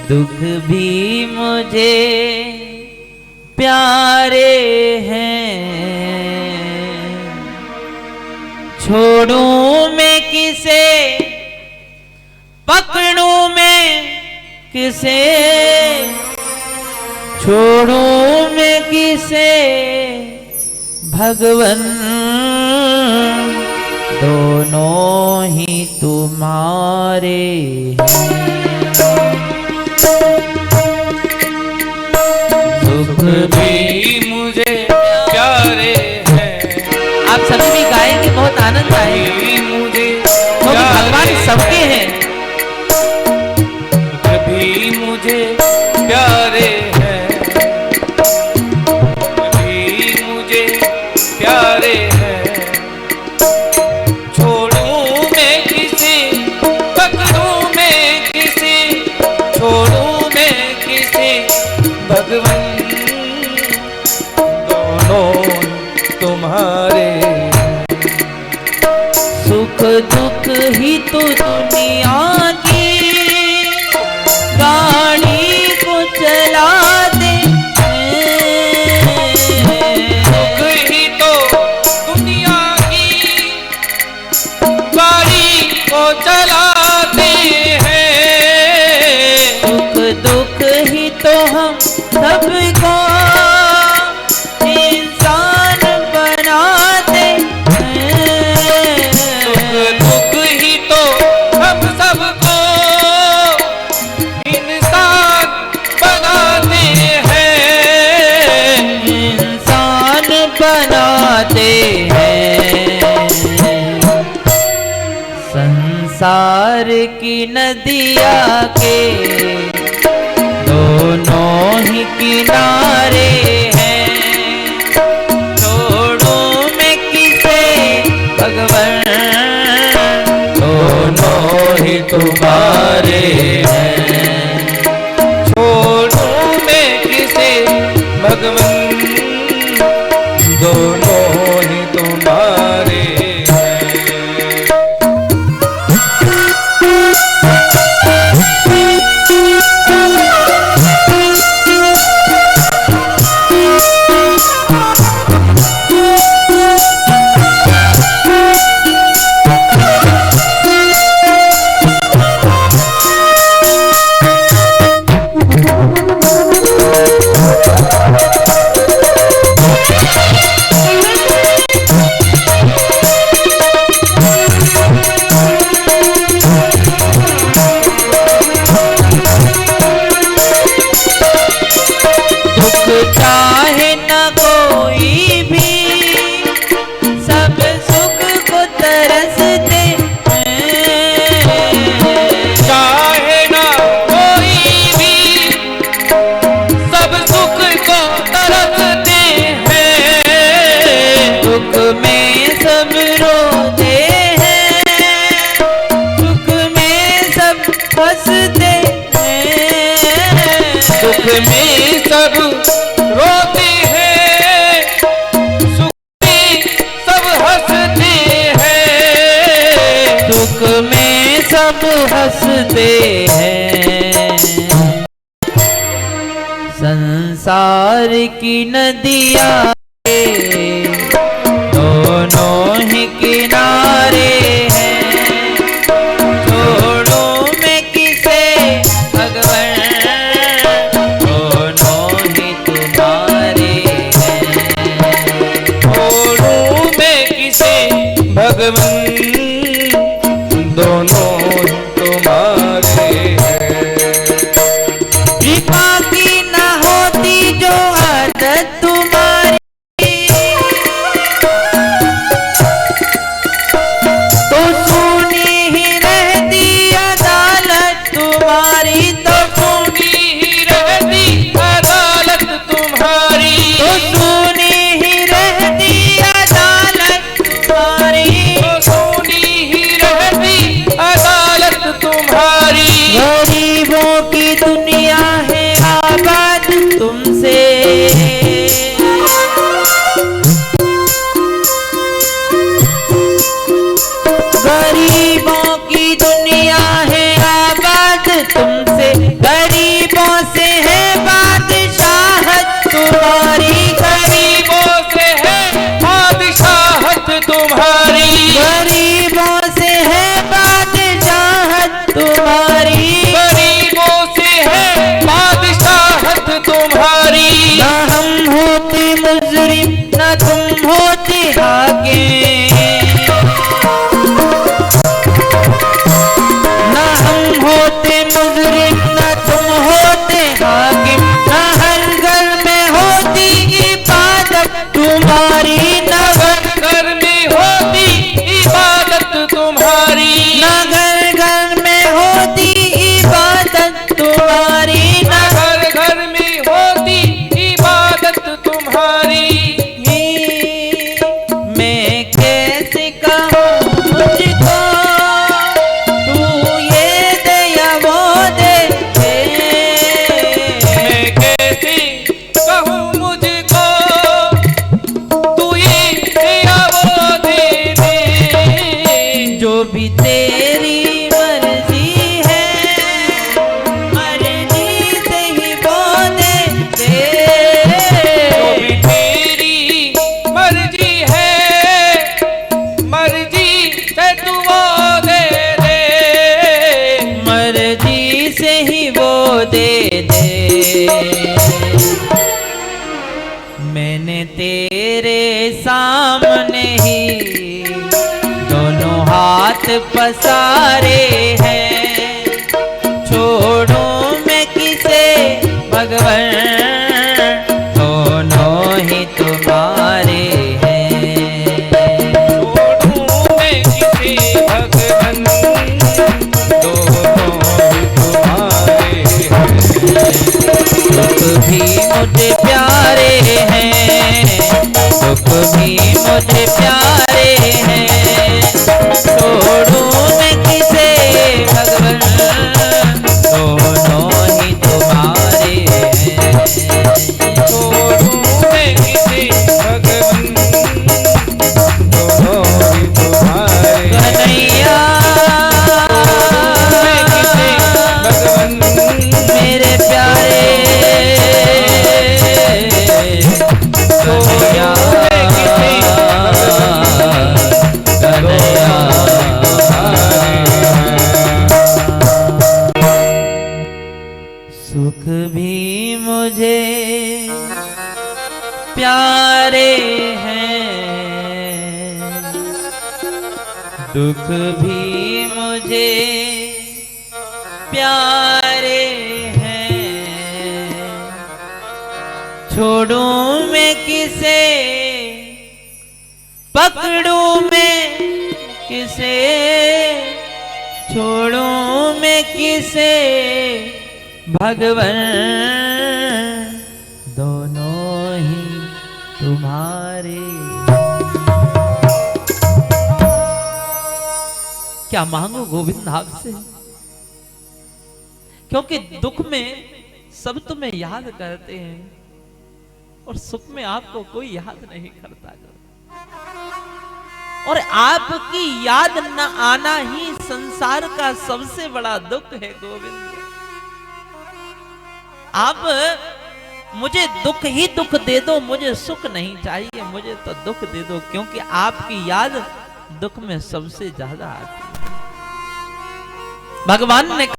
दुख भी मुझे प्यारे हैं, छोड़ूं मैं किसे, पकड़ूं मैं किसे, छोड़ूं मैं किसे भगवन, दोनों ही तुम्हारे हैं। दुख भी मुझे प्यारे हैं। आप सभी भी गाएंगे, बहुत आनंद आएगा, मुझे क्योंकि भगवान सबके हैं। दुख भी मुझे प्यारे हैं, दुख भी मुझे प्यारे हैं, छोड़ूं मैं किसे, पकड़ूं मैं किसे, छोड़ूं मैं किसे भगवन, तुम्हारे सुख दुख ही तो दुनिया की गाड़ी को चलाते हैं, सुख ही तो दुनिया की गाड़ी को चलाते हैं, सुख दुख ही तो हम सबको बनाते हैं। संसार की नदिया के दोनों ही किनारे हैं, छोड़ूं मैं किसे भगवन, दोनों ही तुम्हारे हैं, छोड़ूं मैं किसे भगवन, दोनों ही तुम्हारे चाहे न कोई भी सब सुख को तरसते हैं, चाहे न कोई भी सब सुख को तरसते हैं, दुख में सब रोते हैं, सुख में सब हंसते हैं, दुख में सब रोते हैं, सुख में सब हंसते हैं, दुख में सब हंसते हैं। संसार की नदिया के दोनों ही किनारे हैं, छोड़ूं मैं किसे भगवन, दोनों ही तुम्हारे हैं, छोड़ूं मैं किसे भगवन, दोनों तुम्हारे हैं। कृपा की न होती जो आदत तुम्हारी, तो सुनी ही रहती अदालत तुम्हारी, तो सुनी ही रहती अदालत तुम्हारी, तो सुनी ही रहती अदालत तुम्हारी, तो सुनी ही रहती अदालत भी तेरी मर्जी है, मर्जी से ही वो दे दे। जो भी तेरी मर्जी है, मर्जी से तू वो दे दे। मर्जी से ही वो दे दे। मैंने तेरे सामने ही दोनों हाथ पसारे हैं, छोड़ूं मैं किसे भगवन, दोनों ही तुम्हारे हैं। छोड़ूं मैं किसे भगवन, दोनों ही तुम्हारे हैं। दुख भी मुझे प्यारे हैं, दुख भी मुझे प्यारे हैं, छोड़ूं मैं किसे भगवन, दोनों ही तुम्हारे हैं। छोड़ूं मैं किसे भगवन, दोनों ही तुम्हारे हैं। कन्हैया मैं किसे भगवन, मेरे प्यारे कन्हैया, कन्हैया। सुख भी मुझे प्यारे हैं, दुख भी मुझे प्यारे हैं, छोड़ूं मैं किसे, पकड़ूं मैं किसे, छोड़ूं मैं किसे भगवन, दोनों ही तुम्हारे। क्या मांगो गोविंद आपसे, क्योंकि दुख में सब तुम्हें याद करते हैं और सुख में आपको कोई याद नहीं करता। और आपकी याद न आना ही संसार का सबसे बड़ा दुख है गोविंद। आप मुझे दुख ही दुख दे दो, मुझे सुख नहीं चाहिए, मुझे तो दुख दे दो, क्योंकि आपकी याद दुख में सबसे ज्यादा आती है। भगवान ने